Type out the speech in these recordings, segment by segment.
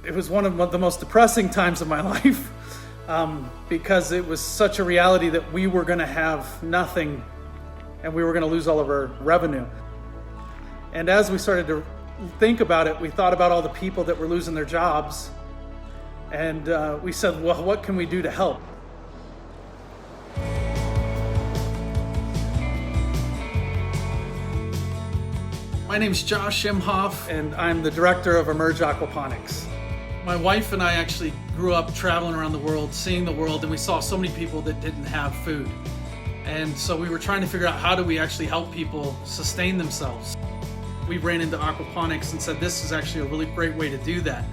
It was one of the most depressing times of my life because it was such a reality that we were going to have nothing and we were going to lose all of our revenue. And as we started to think about it, we thought about all the people that were losing their jobs, and we said, well, what can we do to help? My name's Josh Imhoff, and I'm the director of Emerge Aquaponics. My wife and I actually grew up traveling around the world, seeing the world, and we saw so many people that didn't have food. And so we were trying to figure out how do we actually help people sustain themselves. We ran into aquaponics and said this is actually a really great way to do that.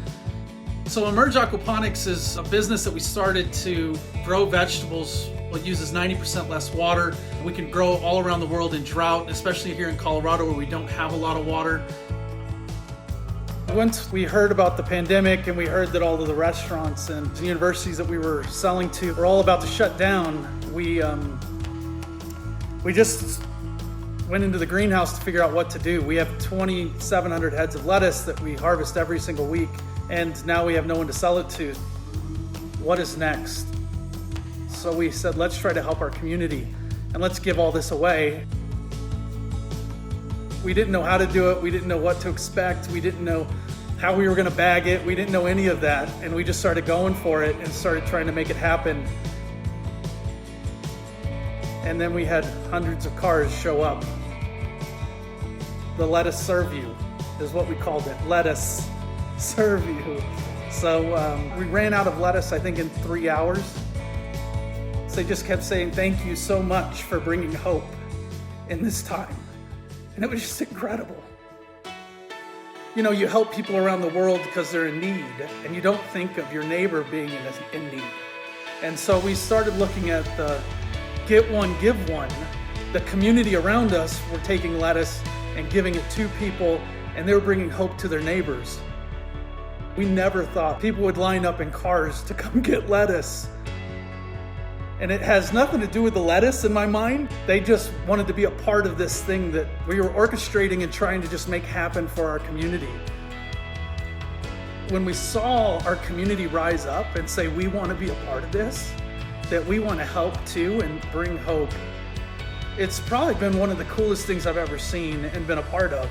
So Emerge Aquaponics is a business that we started to grow vegetables. It uses 90% less water. We can grow all around the world in drought, especially here in Colorado where we don't have a lot of water. Once we heard about the pandemic and we heard that all of the restaurants and the universities that we were selling to were all about to shut down, we just went into the greenhouse to figure out what to do. We have 2,700 heads of lettuce that we harvest every single week, and now we have no one to sell it to. What is next? So we said, let's try to help our community and let's give all this away. We didn't know how to do it. We didn't know what to expect. We didn't know how we were going to bag it. We didn't know any of that. And we just started going for it and started trying to make it happen. And then we had hundreds of cars show up. The lettuce serve you is what we called it. Lettuce serve you. So we ran out of lettuce, I think, in 3 hours. So they just kept saying, thank you so much for bringing hope in this time. And it was just incredible. You know, you help people around the world because they're in need, and you don't think of your neighbor being in need. And so we started looking at the Get One, Give One. The community around us were taking lettuce and giving it to people, and they were bringing hope to their neighbors. We never thought people would line up in cars to come get lettuce. And it has nothing to do with the lettuce in my mind. They just wanted to be a part of this thing that we were orchestrating and trying to just make happen for our community. When we saw our community rise up and say, we want to be a part of this, that we want to help too and bring hope, it's probably been one of the coolest things I've ever seen and been a part of.